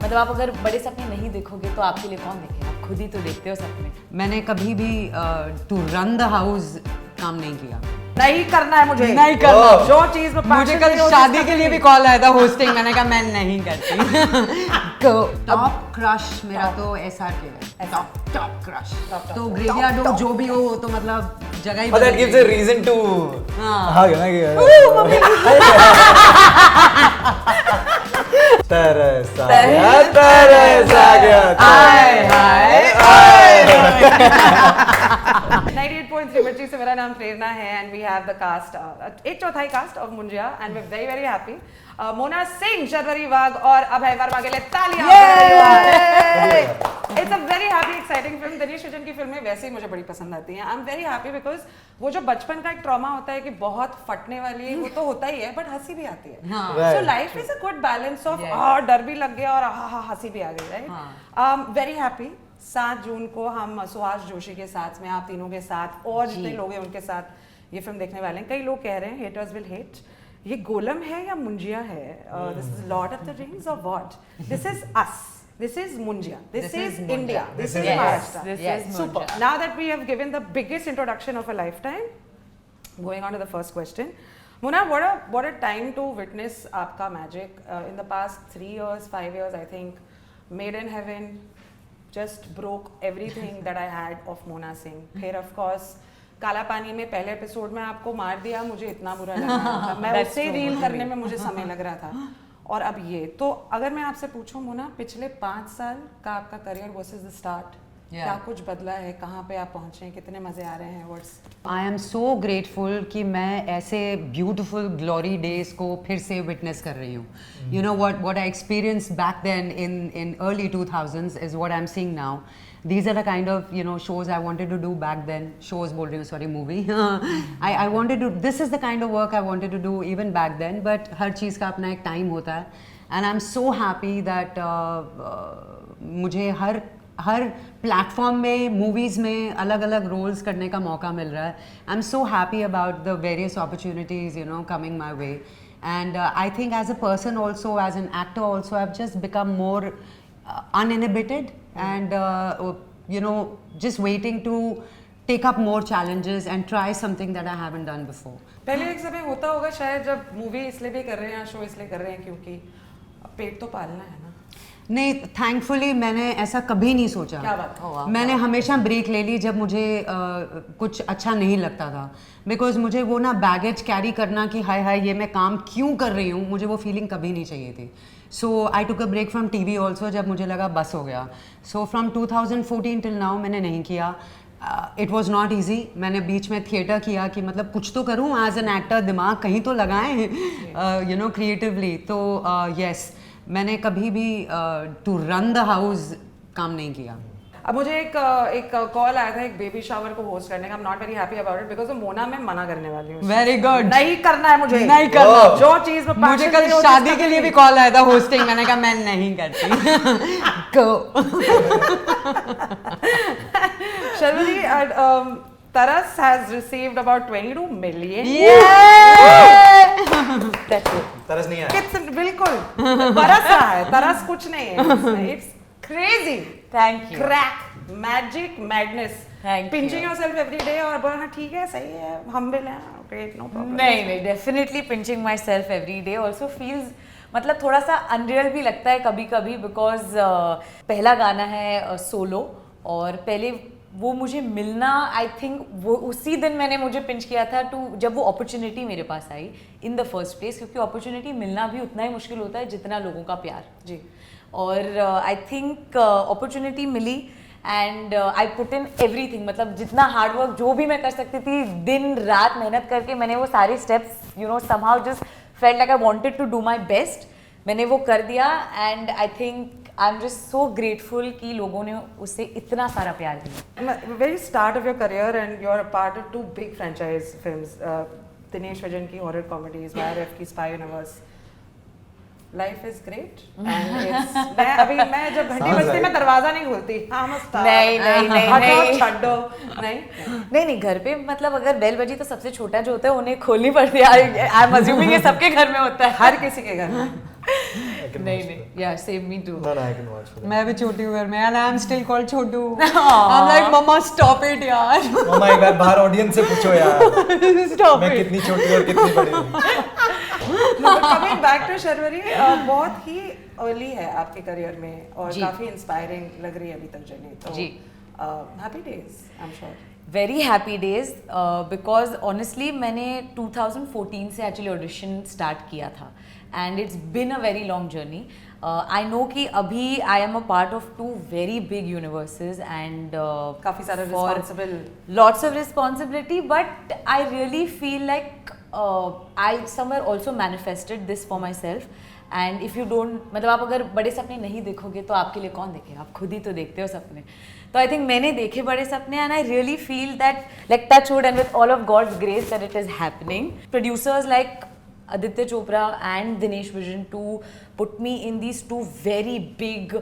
मतलब आप अगर बड़े सपने नहीं देखोगे तो आपके लिए कौन देखेगा? आप खुद ही तो देखते हो सपने। मैंने कभी भी टू रन द हाउस काम नहीं किया। नहीं करना है मुझे, नहीं करना। जो चीज में मुझे कल शादी के लिए भी कॉल आया था होस्टिंग, मैंने कहा मैं नहीं करती। टॉप क्रश मेरा तो SRK है, टॉप क्रश। तो ग्रेवियार्ड हो जो भी हो तो मतलब जगह ही that gives a reason to हाँ तरस आ गया हाय हाय हाय 98.3 मिर्ची से मेरा नाम प्रेरणा है and we have the cast एक चौथाई cast of Munjya and we are very very happy Mona Singh, Sharvari Wagh और अभय वर्मा के लिए तालियां। It's a very happy exciting film. Dinesh Vijan की फिल्में वैसे ही मुझे बड़ी पसंद आती हैं। I am very happy because वो जो बचपन का एक ट्रॉमा होता है कि बहुत फटने वाली वो तो होता ही है बट हंसी भी आती है। So life is a good balance of डर भी लग गया और हंसी भी आ गई, राइट? वेरी हैप्पी 7 जून को हम सुहास जोशी के साथ में, आप तीनों के साथ और जितने लोग हैं उनके साथ ये फिल्म देखने वाले हैं। कई लोग कह रहे हैं हेटर्स विल हेट, ये गोलम है या मुंजिया है? This is Lord of the Rings और what? This is us, this is Munjia, this is India, this is Maharashtra. This is super. Now that we have given the biggest introduction of a lifetime, going on to the first question, Mona, what a time to witness आपका magic in the past 3 years, 5 years. I think Made in Heaven just broke everything that I had of Mona Singh. फिर of course काला पानी में पहले episode में आपको मार दिया, मुझे इतना बुरा लगा था, मैं उससे रील करने में मुझे समय लग रहा था। और अब ये तो अगर मैं आपसे पूछूं मोना, पिछले 5 साल का आपका करियर वर्सेस द स्टार्ट, क्या कुछ बदला है? कहाँ पे आप पहुँचे हैं? कितने मजे आ रहे हैं? आई एम सो ग्रेटफुल कि मैं ऐसे ब्यूटिफुल ग्लोरी डेज को फिर से विटनेस कर रही हूँ। You know what I experience back then in early 2000s is what I am seeing now. These are the kind of shows I wanted to do back then. Shows बोल रही हूँ, sorry, movie. I wanted to. This is the kind of work I wanted to do even back then. But हर चीज़ का अपना एक time होता है. And I'm so happy that मुझे हर platform में, मूवीज़ में अलग अलग रोल्स करने का मौका मिल रहा है. I'm so happy about the various opportunities coming my way. And I think as a person also, as an actor also, I've just become more uninhibited and just waiting to take up more challenges and try something that I haven't done before. पहले एक समय होता होगा शायद जब movie इसलिए भी कर रहे हैं, शो इसलिए कर रहे हैं क्योंकि पेट तो पालना है ना? नहीं, थैंकफुली मैंने ऐसा कभी नहीं सोचा. क्या बात है? मैंने हमेशा ब्रेक ले ली जब मुझे कुछ अच्छा नहीं लगता था. बिकॉज मुझे वो ना बैगेज कैरी करना कि हाय हाय ये मैं काम क्यों कर रही हूँ, मुझे वो फीलिंग कभी नहीं चाहिए थी. So I took a break from TV also जब मुझे लगा बस हो गया. सो फ्रॉम 2014 टिल नाउ मैंने नहीं किया. It was not easy. मैंने बीच में थिएटर किया कि मतलब कुछ तो करूँ एज एन एक्टर, दिमाग कहीं तो लगाएं क्रिएटिवली. तो येस, मैंने कभी भी टू रन द हाउस काम नहीं किया. अब मुझे एक कॉल आया था एक बेबी शावर को होस्ट करने का. I am not very happy about it because Mona मैं मना करने वाली हूँ. Very good. नहीं करना है मुझे, नहीं करना. जो चीज में मुझे कल शादी के लिए भी कॉल आया था होस्टिंग, मैंने कहा मैं नहीं करती. Sharvari, Taras has received about 22 million. तरस नहीं आया. बिल्कुल बरस रहा है. तरस कुछ नहीं है. It's crazy. Thank you. Crack, magic, madness. Thank Pinching you. yourself every day और बोलना हाँ ठीक है, सही है, humble है, great, no problem. नहीं, definitely pinching myself every day also feels मतलब थोड़ा सा अनरियल भी लगता है कभी कभी बिकॉज पहला गाना है सोलो और पहले वो मुझे मिलना, आई थिंक वो उसी दिन मैंने मुझे पिंच किया था जब वो अपॉर्चुनिटी मेरे पास आई इन द फर्स्ट प्लेस, क्योंकि अपॉर्चुनिटी मिलना भी उतना ही मुश्किल होता है जितना लोगों का प्यार. जी. और आई थिंक अपॉर्चुनिटी मिली and I put in everything. मतलब जितना हार्डवर्क जो भी मैं कर सकती थी, दिन रात मेहनत करके मैंने वो सारे steps somehow just felt like I wanted to do my best. मैंने वो कर दिया and I think I am just so grateful कि लोगों ने उससे इतना सारा प्यार दिया. Very start of your career and you're a part of 2 big franchise films. Dinesh Vijan की horror comedies, YRF की Spy Universe. Life is great and it's मैं जब घंटी बजती मैं दरवाजा नहीं खोलती. नहीं घर पे मतलब अगर बेल बजी तो सबसे छोटा जो होता है उन्हें खोलनी पड़ती है. आई एम अज्यूमिंग ये सबके घर में होता है. हर किसी के घर में. I can नहीं watch नहीं, that. yeah, same me too. No, I can watch that. मैं भी छोटी हूँ घर में and I'm still called Chhotu. I'm like mama stop it यार. मम्मा एक बार बाहर ऑडियंस से पूछो यार Stop मैं it. कितनी छोटी और कितनी बड़ी हूँ. कमिंग बैक टू शर्वरी, बहुत ही अर्ली है आपके करियर में और जी. काफी इंस्पायरिंग लग रही है अभी तक जर्नी. तो जी. Happy days I am sure. Very happy days because honestly मैंने 2014 से एक्चुअली ऑडिशन स्टार्ट किया था and it's been a very long journey. I know कि अभी I am a part of 2 very big universes and काफी सारा responsible, lots of responsibility, but I really feel like I somewhere also manifested this for myself. And if you don't, मतलब आप अगर बड़े सपने नहीं देखोगे तो आपके लिए कौन देखेगा, आप खुद ही तो देखते हो सपने. तो आई थिंक मैंने देखे बड़े सपने and I really feel that like touch wood and with all of God's grace that it is happening. Producers like Aditya Chopra and Dinesh Vision to put me in these 2 very big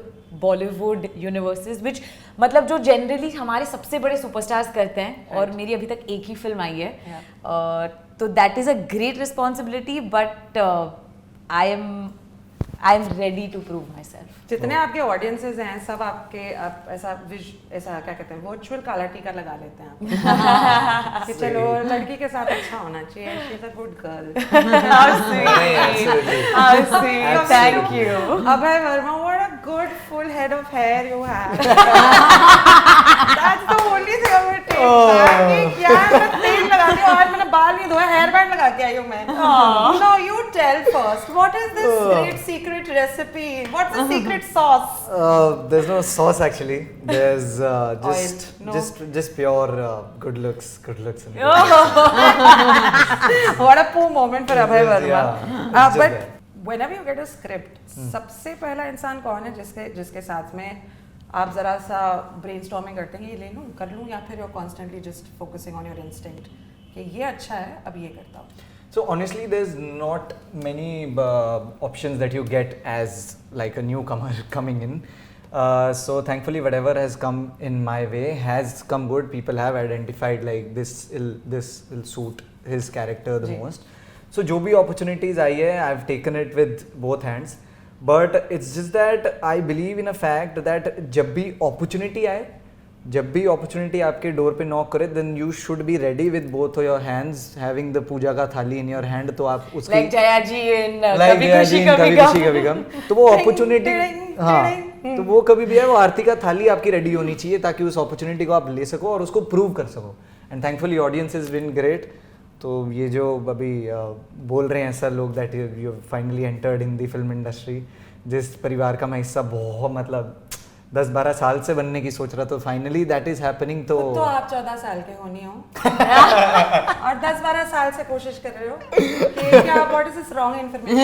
Bollywood universes, which मतलब जो generally हमारे सबसे बड़े superstars करते हैं और मेरी अभी तक एक ही फिल्म आई है. तो that is a great responsibility but I am ready to prove myself. जितने आपके ऑडियंसेस हैं सब आपके आप ऐसा क्या कहते हैं वर्चुअल काला टीका लगा लेते हैं आप. कि चलो लड़की के साथ अच्छा होना चाहिए, she is a good girl. How sweet. Thank you. Abhay Verma, what a good full head of hair you have. That's the only thing I would take back. कि यार मैं तेल लगाती हूँ, आज मैंने बाल नहीं धोया, हेयर बैंड लगा के आई हूँ मैं. No, you tell first. What is this great secret recipe? What's the secret sauce? There's no sauce actually. There's just Oil, no. just pure good looks and What a poor moment for Abhay Verma. Yeah, it's just But that. whenever you get a script, सबसे पहला इंसान कौन है जिसके साथ में आप जरा सा ब्रेनस्टॉर्मिंग करते हैं, ये ले लूँ कर लूँ, या फिर you're constantly just focusing on your instinct कि ये अच्छा है अब ये करता हूँ. So honestly, there's not many options that you get as like a newcomer coming in. So thankfully, whatever has come in my way has come good. People have identified like this will suit his character the most. So जो भी opportunities आई है, I've taken it with both hands. But it's just that I believe in a fact that जब भी opportunity आए, जब भी opportunity आपके door पे नॉक करे, then you should be ready with both your hands, having the puja का thali in your hand. तो आप उसकी like Jaya ji in like कभी जया खुशी जी in कभी कभी खुशी गम. कभी गम. तो वो अपॉर्चुनिटी, हाँ, तो वो कभी भी है, वो आरती का थाली आपकी रेडी होनी चाहिए ताकि उस अपॉर्चुनिटी को आप ले सको और उसको प्रूव कर सको. And thankfully audience is been great. तो ये जो अभी बोल रहे हैं सर लोग that you finally entered in the film industry, जिस परिवार का मैं हिस्सा बहुत मतलब 10-12 साल से बनने की सोच रहा, तो फाइनली दैट इज हैपनिंग. तो आप 14 साल के होनी हो और 10-12 साल से कोशिश कर रहे हो कि क्या what is this wrong information.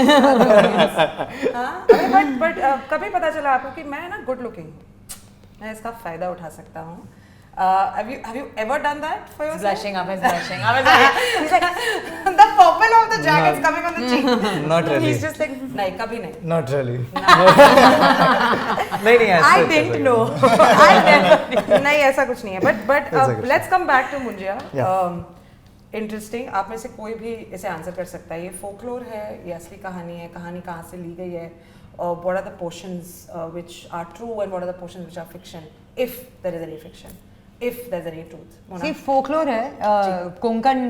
But कभी पता चला आपको कि मैं ना गुड लुकिंग हूँ, मैं इसका फायदा उठा सकता हूँ. Have you ever done that for yourself? Blushing, I was blushing. I was like, he's like, The purple of the jacket's coming on the cheek. Not really. He's just like, नहीं कभी नहीं. Not really. नहीं ऐसा I didn't know. I never. नहीं ऐसा कुछ नहीं है. But ऐसा कुछ let's come back to Munjia. Yeah. Interesting. आप में से कोई भी इसे आंसर कर सकता है. ये फोकलोर है, ये असली कहानी है, कहानी कहाँ से ली गई है, what are the portions which are true and what are the portions which are fiction, if there is any fiction, if there's any truth. See, folklore है, Konkan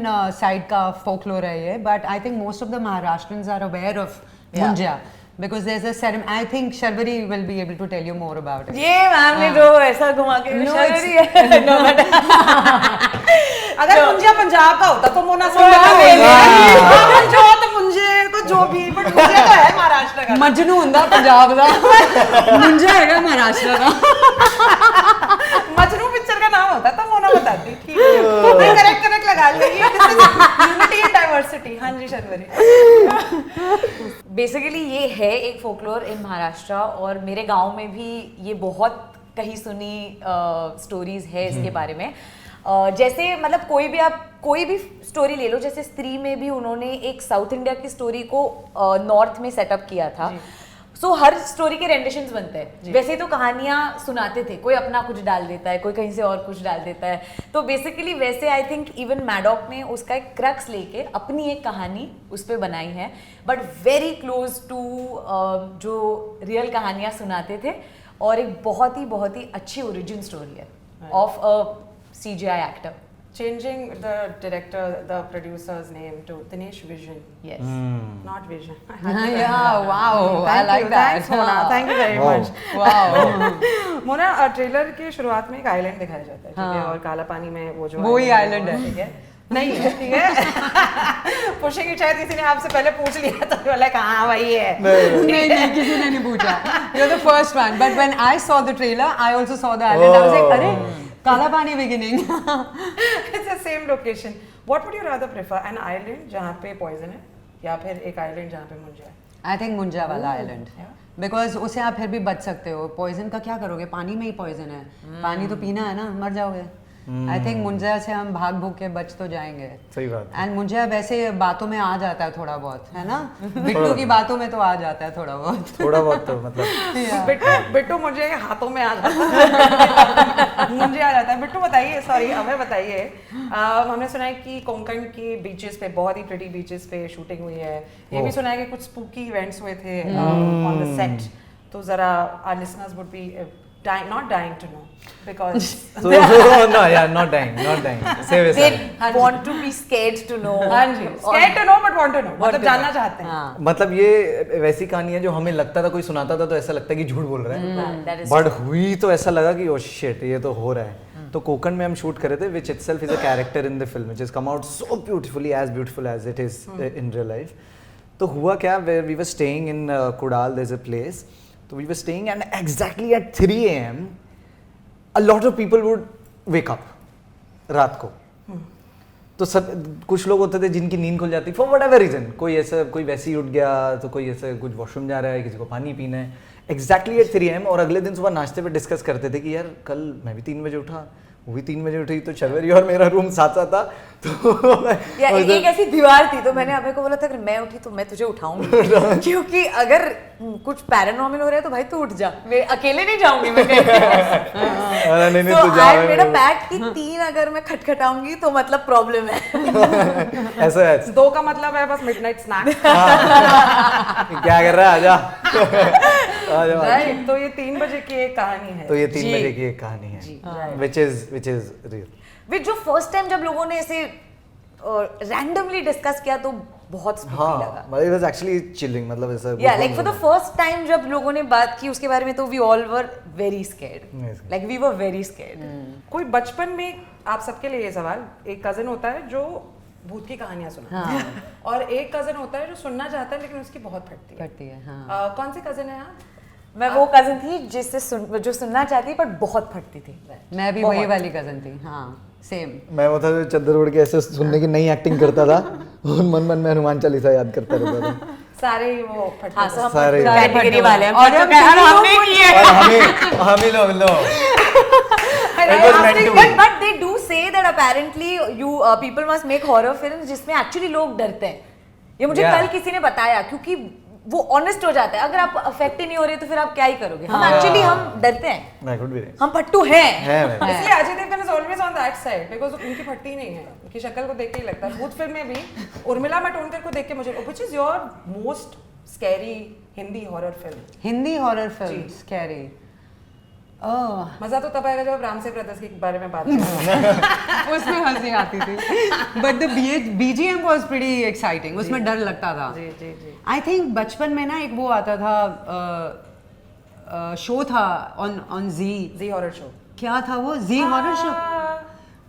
side का folklore है ये, but I think most of the Maharashtrians are aware of Munjia. Because there's a ceremony. I think Sharvari will be able to tell you more about it. ये ma'am ने जो ऐसा घुमा के No, Sharvari है. No, but अगर मुंजिया पंजाब का होता तो मोना सिंह जो तो मुंजे को जो भी, बट मुंजिया तो है महाराष्ट्र का. मजनू ਹੁੰਦਾ पंजाब ਦਾ मुंजा हैगा महाराष्ट्र का. मजनू पिक्चर का नाम होता तो मोना बताती. ठीक है, करेक्ट लगा लिया. Unity and diversity. हाँ जी शर्वरी. बेसिकली ये है एक फोकलोर इन महाराष्ट्र और मेरे गांव में भी ये बहुत कहीं सुनी स्टोरीज है इसके बारे में. जैसे मतलब कोई भी स्टोरी ले लो, जैसे स्त्री में भी उन्होंने एक साउथ इंडिया की स्टोरी को नॉर्थ में सेटअप किया था. सो हर स्टोरी के रेंडिशंस बनते हैं। वैसे तो कहानियां सुनाते थे, कोई अपना कुछ डाल देता है, कोई कहीं से और कुछ डाल देता है, तो बेसिकली वैसे आई थिंक इवन मैडॉक ने उसका एक क्रक्स लेके अपनी एक कहानी उस पर बनाई है, बट वेरी क्लोज टू जो रियल कहानियां सुनाते थे, और एक बहुत ही अच्छी ओरिजिन स्टोरी है of a CGI actor. Changing the director, the producer's name to Dinesh Vision. Yes. Not Vision. Yeah, wow, I Thank like you. that. Thanks, Mona. Thank you very Wow. much. Wow. Mona trailer के शुरुआत में एक island दिखाया जाता है, ठीक है, और काला पानी में वो जो वो ही island है। ठीक है, नहीं है, ठीक है। पुशिंग शायद किसी ने आपसे पहले पूछ लिया था, तो लाइक हाँ वही है। नहीं, किसी ने नहीं पूछा। You're the first one. But when I saw the trailer, I also saw the island. I was like, अरे काला पानी beginning. It's the same location. What would you rather prefer? An island जहाँ पे poison है, या फिर एक island जहाँ पे मुंजा है? I think मुंजा वाला island. Because उसे आप फिर भी बच सकते हो। Poison का क्या करोगे? पानी में ही poison है। पानी तो पीना है ना, मर जाओगे। I think मुंजा से हम भाग भूग के बच तो जाएंगे। सही बात। एंड मुंजा वैसे बातों में आ जाता है थोड़ा बहुत, है ना? बिट्टू की बातों में तो आ जाता है थोड़ा बहुत। थोड़ा बहुत तो मतलब बिट्टू मुझे हाथों में आ जाता है। मुझे आ जाता है। बिट्टू बताइए, सॉरी हमें बताइए, हमने सुना है कि कोंकण की बीचेस पे, बहुत ही प्रिटी बीचेस पे शूटिंग हुई है, ये भी सुना है कि कुछ स्पूकी इवेंट्स हुए थे ऑन द सेट, तो जरा our listeners would be not dying to know because so no yeah not dying save it They want to be scared to know. हाँ जी, scared to know but want to know, मतलब जानना चाहते हैं। मतलब ये वैसी कहानी है जो हमें लगता था कोई सुनाता था तो ऐसा लगता है कि झूठ बोल रहा है, बट हुई तो ऐसा लगा कि ओ शिट ये तो हो रहा है। तो कोकण में हम शूट कर रहे थे, which itself is a character in the film which has come out so beautifully as it is in real life। तो हुआ क्या, we were staying in Kudal, there's a place, so we were staying and exactly at 3 AM a lot of people would wake up रात को। तो सब कुछ लोग होते थे जिनकी नींद खुल जाती for whatever reason, कोई ऐसा कोई वैसे ही उठ गया, तो कोई ऐसा कुछ वॉशरूम जा रहा है, किसी को पानी पीना है, exactly at 3 AM। और अगले दिन सुबह नाश्ते पे डिस्कस करते थे कि यार कल मैं भी 3 बजे उठा, वो भी 3 बजे उठी, तो शर्वरी और मेरा रूम साथ साथ था, तो एक ऐसी दीवार थी, तो मैंने अभय को बोला था कि मैं उठी तो मैं तुझे उठाऊंगी क्योंकि अगर कुछ पैरानॉर्मल हो रहा है तो भाई तू उठ जा, मैं अकेले नहीं जाऊंगी मैं कहीं। तो आई मेड अ पैक्ट कि 3 अगर मैं खटखटाऊंगी तो मतलब प्रॉब्लम है। ऐसा है 2 का मतलब है बस मिडनाइट स्नैक। क्या कर रहा है, आजा आजा। राइट, तो ये 3 बजे की एक कहानी है। तो ये 3 बजे की एक कहानी है which is real। विच जो फर्स्ट टाइम जब लोगों ने ऐसे रैंडमली डिस्कस किया तो बहुत स्पूकी लगा। मतलब it was actually chilling, मतलब ऐसा या like for the first time जब लोगों ने बात की उसके बारे में तो we all were very scared, like we were very scared. कोई बचपन में, आप सबके लिए ये सवाल, एक कजन होता है जो भूत की कहानियां सुनाता है और एक कजन होता है जो सुनना चाहता है लेकिन उसकी बहुत फटती है। हाँ। कौन सी कजन है आप? मैं वो कजन थी जो सुनना चाहती पर बहुत फटती थी। मैं भी वही वाली कजन थी। हाँ सेम। मैं वो था जो चद्दर उड़ के ऐसे सुनने की नई एक्टिंग करता था और मन मन में हनुमान चालीसा याद करता रहता था। सारे वो फटते हाँ, थे। सब सारे कैटेगरी वाले हैं और हमने किए। और हम ही लो It was meant to be। But they do say that apparently you people must make horror films जिसमें actually लोग डरते हैं। ये मुझे Yeah। कल किसी ने बताया, क्योंकि वो ऑनेस्ट हो जाता है। अगर आप अफेक्ट ही नहीं हो रहे तो फिर आप क्या ही करोगे। हम एक्चुअली हम डरते हैं, That could be right। हम पट्टू हैं। इसलिए Ajay Devgan is always on that side because उनकी फटती नहीं है, उनकी शक्ल को देख के ही लगता है। भूत फिल्म में भी उर्मिला मातोंडकर को देख के मुझे, which is your most scary Hindi horror film? Hindi horror film scary. मजा तो तब आएगा जब रामसे ब्रदर्स के बारे में बात करें। उसमें हंसी आती थी, but the BGM was pretty exciting. उसमें डर लगता था। जी जी जी। आई थिंक बचपन में ना एक वो आता था, शो था ऑन जी हॉरर शो। क्या था वो? Zee horror show.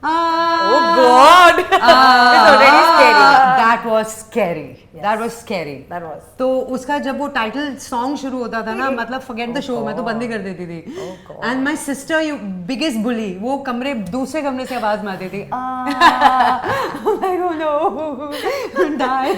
Oh God! It's already scary. That was scary. That was scary. That was। तो उसका जब वो टाइटल सॉन्ग शुरू होता था ना, मतलब फॉरगेट द शो, मैं तो बंद ही कर देती थी। And my sister, you biggest bully, वो कमरे दूसरे कमरे से आवाज में आती थी, I don't know, die।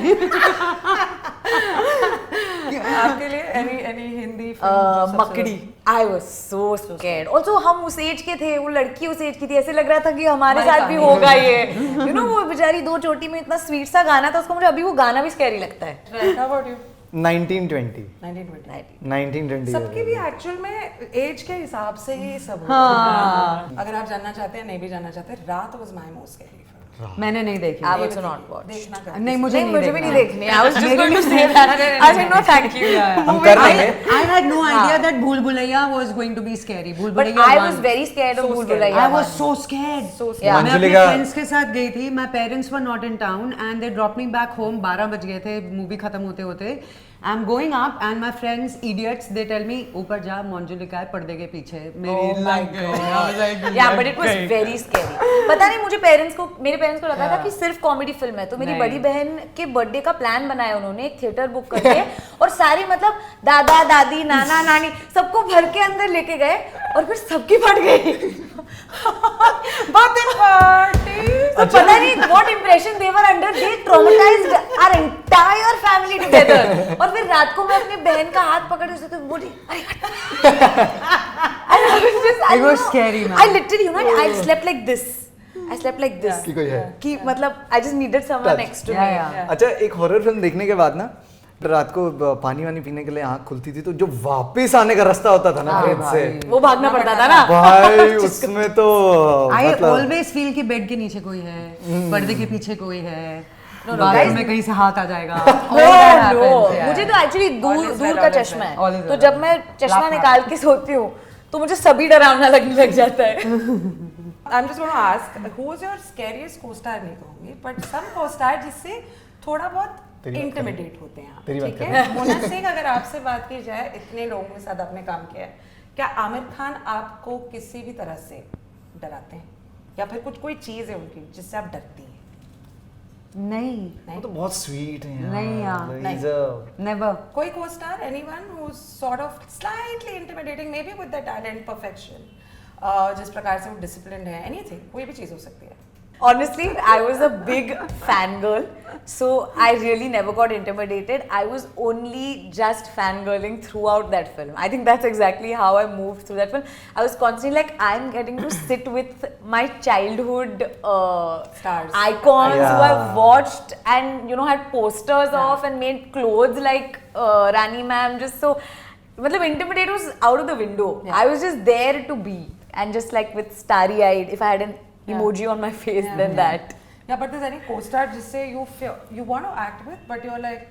आपके लिए any हिंदी फिल्म? मकड़ी। I was so scared. Also हम उस एज के थे, वो लड़की उस एज की थी, ऐसे लग रहा था कि हमारे साथ भी होगा ये। You know वो बेचारी 2 चोटी में इतना स्वीट सा गाना था उसका, मुझे अभी वो गाना भी स्कैरी लगता है। Right, how about you? 1920. 1920 1920. सबकी भी एक्चुअल में एज के हिसाब से ही सब होता है। अगर आप जानना चाहते हैं नहीं भी जानना चाहते, रात was my most scary film. मैंने नहीं देखी। I also not watched. देखना कर नहीं मुझे मुझे भी नहीं देखना। देखनी। I was just going to say that. I said no, thank you. हम कर लेंगे. I had no idea that Bhool Bhulaiya was going to be scary. Bhool But Bhulaiya I one. was very scared of So Bhool scared. Bhulaiya. I was so scared. So Yeah. मैं अपने Manjulika- friends के साथ गई थी. My parents were not in town and they dropped me back home. 12 बज गए थे movie खत्म होते होते. I'm going up and my friends idiots they tell me ऊपर जा मंजुलिका है पर्दे के पीछे. मेरी लग गई. Yeah, but it was very scary. पता नहीं मुझे मेरे पेरेंट्स को लगा था कि सिर्फ कॉमेडी फिल्म है, तो मेरी नहीं। बड़ी बहन के बर्थडे का प्लान बनाया उन्होंने, एक थिएटर बुक करके और सारी मतलब दादा दादी नाना नानी सबको भर के अंदर लेके गए और फिर सबकी फट गई। Birthday party. तो पता नहीं what impression they were under, they traumatized our entire family together. और फिर रात को मैं अपनी बहन का हाथ पकड़ के सोती बोली It was scary, man. I literally, you know, I slept like this. I slept like this. कि कोई है. कि मतलब I just needed someone Touch. next to Yeah, me. yeah. अच्छा, एक हॉरर फिल्म देखने के बाद ना रात को पानी वानी पीने के लिए आँख खुलती थी, तो जो वापस आने का रास्ता होता था ना फ्रेंड से, वो भागना पड़ता था ना। भाई उसमें तो I मतलब always feel कि बेड के नीचे कोई है, पर्दे के पीछे कोई है, No, बाथरूम guys. में कहीं से हाथ आ जाएगा। No, All that no. happens, yeah. मुझे तो एक्चुअली दूर All is दूर well, का all is चश्मा well. All है, is तो well. जब मैं चश्मा लाख निकाल के सोती हूँ तो मुझे सभी डरावना लगने लग जाता है। I'm just going to ask, who was your scariest co-star नहीं कहूँगी, but some co-star जिससे थोड़ा बहुत तेरी बात intimidate होते हैं आप, तेरी बात ठीक है? मोना सिंह, अगर आपसे बात की जाए, इतने लोगों के साथ आपने काम किया है, क्या आमिर खान आपको किसी भी तरह से डराते हैं, या फिर कोई चीज है उनकी जिससे आप डरती हैं? नहीं, वो तो बहुत स्वीट है नहीं यार, नहीं। He's a never. कोई co-star, anyone who's sort of slightly intimidating, maybe with the talent, perfection, जिस प्रकार से वो disciplined है, anything, कोई भी चीज हो सकती है। Honestly, I was a big fangirl, so I really never got intimidated. I was only just fangirling throughout that film. I think that's exactly how I moved through that film. I was constantly like, I'm getting to sit with my childhood Stars. icons who Yeah. I've watched and, you know, had posters of and made clothes like Rani ma'am. Just so, matlab, intimidate was out of the window. Yeah. I was just there to be, and just like with starry-eyed, if I had an emoji on my face, then that. Yeah, but there's any co-star जिससे you want to act with, but you're like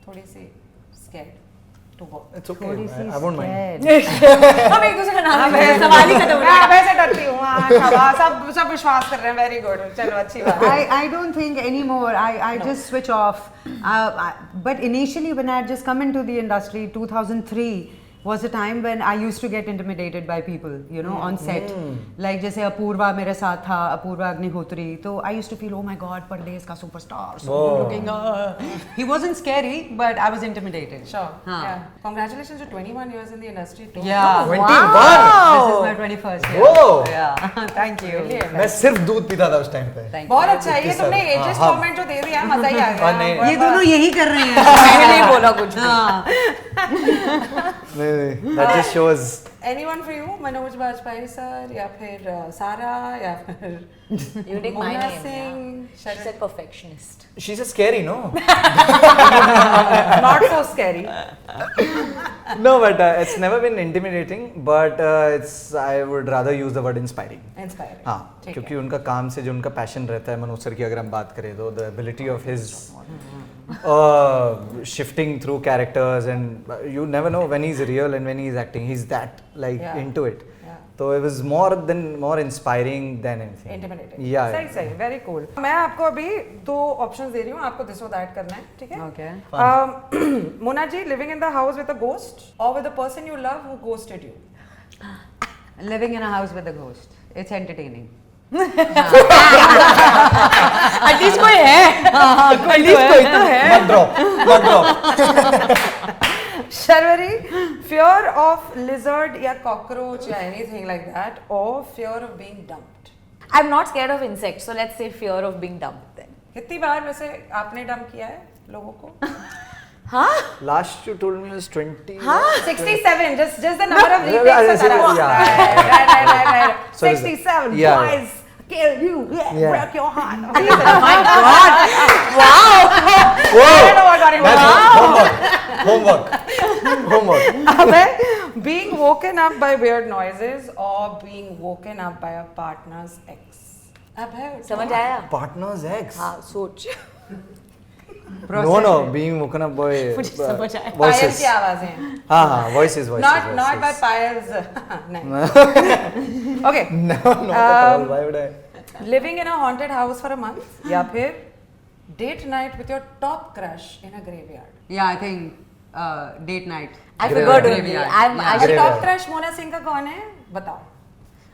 थोड़ी सी scared to work. It's okay. थोड़ी सी I won't mind. scared. हम एक दूसरे का नाम ले सवाल ही खत्म हो मैं गया। वैसे डरती हूँ, हाँ, शाबाश, सब विश्वास कर रहे हैं, very good, चलो अच्छी बात है। I don't think anymore. I just switch off. But initially, when I had just come into the industry, 2003 was a time when I used to get intimidated by people, you know, on set. Like जैसे अपूर्वा मेरे साथ था, अपूर्वा अग्निहोत्री, तो I used to feel, oh my God, परदेस का superstar, so Whoa. good looking. He wasn't scary, but I was intimidated. Sure. हाँ. Yeah. Congratulations to 21 years in the industry too. Yeah. 21. This is my 21st year. Whoa. Yeah. Thank you. Brilliant. मैं सिर्फ दूध पीता था उस time पे. Thank you. बहुत अच्छा है, ये Yes, तुमने sir. ageist हाँ, comment जो दे दिया है, मजा ही आ गया। हाँ, नहीं। ये दोनों यही कर रहे हैं। मैंने नहीं बोला कुछ भी। हाँ. नहीं, that just shows. Anyone for you, Manoj Bajpayee sir, या फिर सारा, या फिर You take my Mona name. Singh, Yeah. She said perfectionist. She's a scary, no? not so scary. No, but it's never been intimidating. But I would rather use the word inspiring. Inspiring. हाँ, ठीक क्योंकि है। उनका काम से जो उनका पैशन रहता है, मनोज सर की अगर हम बात करें तो the ability of his shifting through characters, and you never know when he's real and when he's acting. He's that like Yeah. into it. Yeah. So it was more inspiring than anything. Intimidating. Yeah. सही सही, very cool. मैं आपको अभी 2 options दे रही हूँ, आपको this or that करना है, ठीक है? Okay. Mona ji, living in the house with a ghost or with a person you love who ghosted you? Living in a house with a ghost. It's entertaining. At least कोई है। At least कोई तो है। Not drop. Sharvari, fear of lizard या cockroach या anything like that, or fear of being dumped? I'm not scared of insects, so let's say fear of being dumped then. कितनी बार वैसे आपने डंप किया है लोगों को? हाँ? Last you told me was 20. 67, just the number of Yeah, retakes yeah, बता रहा हूँ. yeah. Right. Sorry, 67, yeah. boys. kill you, Yeah. break your heart. Oh my God! Whoa! I don't know what got into That's homework. अबे, being woken up by weird noises or being woken up by a partner's ex. अबे, समझ आया? Partner's ex. हाँ सोच No, being woken up by मुझे समझ आया। पायल voices. की आवाजें. हाँ, voices. Not by Payal's. नहीं. Okay. No, not at all. Why would I? Living in a haunted house for a month या फिर date night with your top crush in a graveyard. Yeah, I think date night. I Graveyard. forgot only. Graveyard. I'm Yeah. I और should top Graveyard. crush Mona Singh का कौन है? बताओ.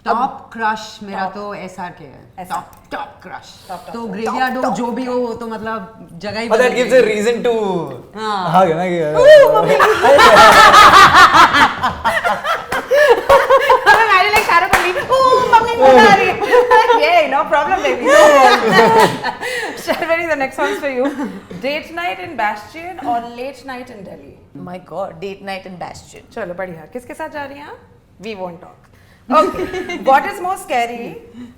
Top crush मेरा तो SRK है. SRK. Top crush. Top तो crush. Graveyard हो जो भी हो तो मतलब जगह ही But that बदल gives a गई. reason to. हाँ. हाँ, ना कि. I like Sarah Palli. Oh, mummy बता रही है. Yay, no problem, baby. No problem. Sharvari, the next one's for you. Date night in Bastion or late night in Delhi? my god date night in Bastion. चलो बढ़िया. किसके साथ जा रही हैं आप? We won't talk. Okay. What is more scary?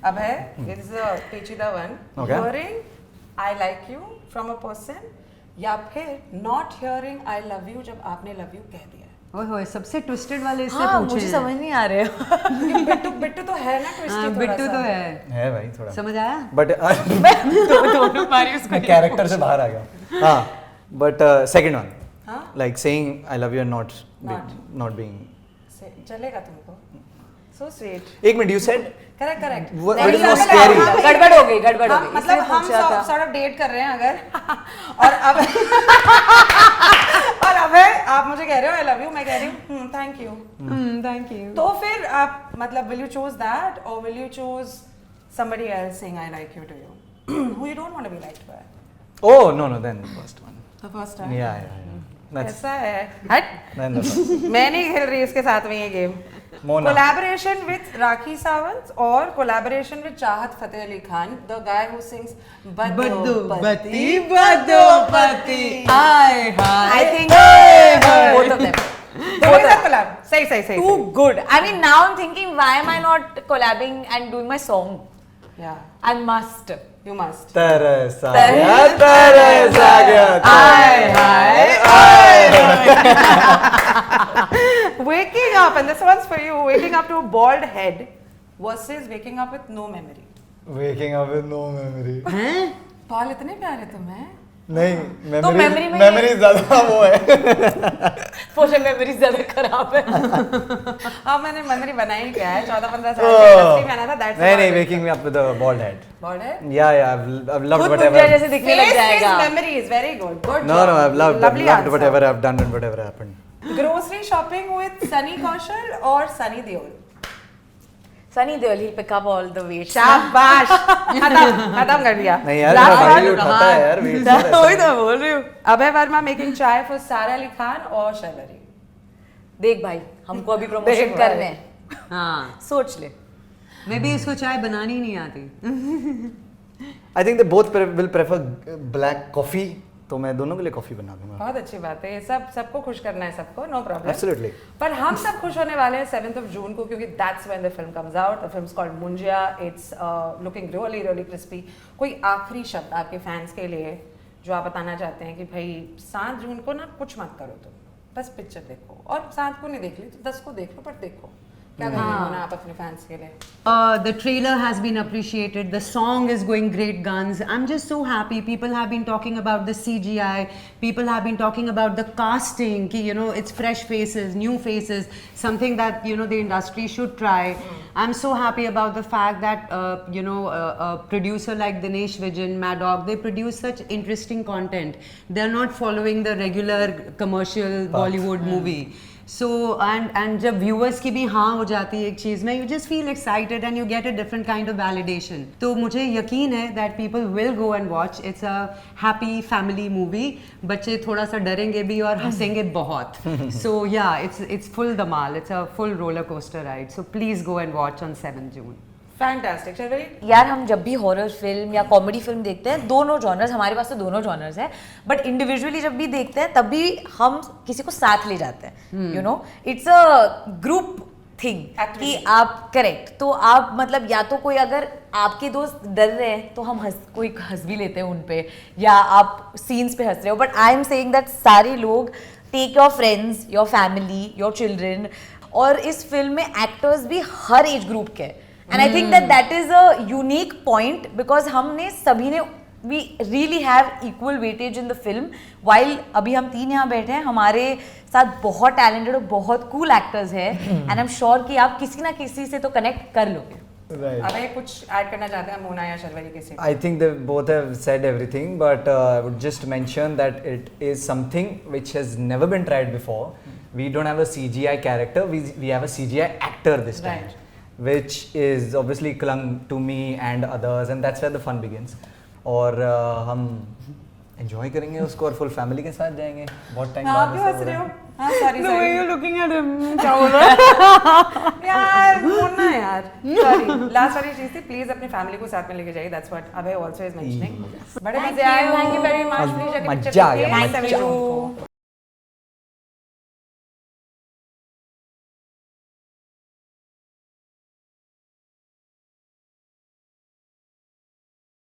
Abhay, this is a peachida one. Okay. Hearing I like you from a person या फिर not hearing I love you जब आपने love you कह दिया. ओए होए सबसे ट्विस्टेड वाले इससे हाँ पूछे मुझे हैं. समझ नहीं आ रहे क्योंकि बिट्टू तो है ना हाँ, twisty थोड़ा बिट्टू सा. तो है. है भाई थोड़ा. समझ आया? But दोनों बारी उसको मैं character से बाहर आ गया. हाँ. But second one. हाँ? Like saying I love you and not being. चलेगा तुमको. So sweet. एक minute. You said. Correct. What नहीं, is more नहीं, scary? नहीं, गड़बड़ हो गई मतलब इसलिए हम पूछा था। sort of डेट कर रहे हैं अगर और अब और अब आप मुझे कह रहे हो आई लव यू मैं कह रही हूँ थैंक यू. Thank you. तो फिर आप मतलब will you choose that or will you choose somebody else saying I like you to you who you don't want to be liked by? Oh no, then the first one. The first time. Yeah. That's. ऐसा है. हट. Then the first. मैं नहीं खेल रही इसके साथ में ये game. Mona. Collaboration with Rakhi Sawant or collaboration with Chahat Fateh Ali Khan, the guy who sings बद्दू पति बद्दू पति हाय हाय. I think both of them. Both are collab. सही. Too good. I mean, now I'm thinking, why am I not collabing and doing my song? Yeah, I must. you must. तरस आ गया. Waking up, and this one's for you. Waking up to a bald head versus waking up with no memory. Waking up with no memory. हैं? बाल इतने प्यारे तुम्हें. नहीं memory में memory ज्यादा वो है. मुझे मेमोरी ज्यादा खराब है. अब मैंने memory बनाई क्या है? 14-15 साल की industry में आना था. That's नहीं waking me up with a bald head. bald head. Yeah, I've loved खुद whatever. मुझे जैसे दिखने लग Face जाएगा. is memories. Very good. Good No, job. I've loved Lovely answer. whatever I've done and whatever happened. Grocery shopping with Sunny Kaushal or Sunny Deol? Sunny Deol, he'll pick up all the weight. शाबाश. खत्म कर दिया. नहीं यार Last मेरा भाई one. उठाता है यार weight से ऐसा वही नहीं. तो बोल रही हूँ. अभय वर्मा मेकिंग चाय फॉर सारा अली खान और शर्वरी. देख भाई, हमको अभी देख प्रमोशन भाई. करने हैं. हाँ. सोच ले. मैं भी इसको चाय बनानी नहीं आती. I think they both will prefer black coffee. तो मैं दोनों के लिए कॉफी बना दूंगा. बहुत अच्छी बात है. ये सबको खुश करना है सबको. No problem. Absolutely. पर हम सब खुश होने वाले हैं 7th of June को क्योंकि that's when the film comes out. The film's called Munjia. It's looking really crispy. कोई आखिरी शब्द आपके फैंस के लिए जो आप बताना चाहते हैं कि भाई 7 जून को ना कुछ मत करो तुम. बस पिक्चर देखो और 7 को नहीं देख ली तो 10 को देख लो पर देखो. क्या कहेंगे आप अपने फैंस के लिए? The trailer has been appreciated. The song is going great guns. I'm just so happy. People have been talking about the CGI. People have been talking about the casting. Ki, you know, it's fresh faces, new faces. Something that you know the industry should try. I'm so happy about the fact that a producer like Dinesh Vijan, Mad Dog, they produce such interesting content. They're not following the regular commercial Bollywood movie. So and जब viewers की भी हाँ हो जाती है एक चीज़ में, you just feel excited and you get a different kind of validation. तो मुझे यकीन है that people will go and watch. It's a happy family movie. बच्चे थोड़ा सा डरेंगे भी और हंसेंगे बहुत. So yeah, it's full Dhamaal. It's a full roller coaster ride. So please go and watch on 7th June. Fantastic. Sharvari? यार हम जब भी हॉरर फिल्म या कॉमेडी फिल्म देखते हैं, दोनों जॉनर्स हमारे पास तो दोनों जॉनर्स हैं, बट इंडिविजुअली जब भी देखते हैं तब भी हम किसी को साथ ले जाते हैं. You know, it's a group thing Activity. कि आप करेक्ट, तो आप मतलब या तो कोई अगर आपके दोस्त डर रहे हैं तो हम कोई हंस भी लेते हैं उन पे, या आप सीन्स पे हंस रहे हो, but I am saying that सारे लोग take your friends, your family, your children, और इस फिल्म में एक्टर्स भी हर एज ग्रुप के, and I think that is a unique point because हमने सभी ने we really have equal weightage in the film. While अभी हम 3 यहाँ बैठे हैं, हमारे साथ बहुत talented और बहुत cool actors हैं, and I'm sure कि आप किसी ना किसी से तो connect कर लोगे. Right. अबे कुछ ऐड करना चाहते हैं मोना या शर्वरी किसी? I think they both have said everything, but I would just mention that it is something which has never been tried before. We don't have a CGI character, we have a CGI actor this time, which is obviously clung to me and others, and that's where the fun begins. और हम enjoy करेंगे उसको और full family के साथ जाएंगे. बहुत time आप बाद क्यों हंस रहे हो? हाँ sorry The way sorry you're looking at him, क्या बोल रहा है? यार मोना यार सॉरी लास्ट वाली चीज थी, प्लीज अपनी फैमिली को साथ में लेके जाइए, that's what Abhay also is mentioning. बड़े मजे आए, thank you very much. Please मजा आ गया, थैंक्स मजा. एवरीवन.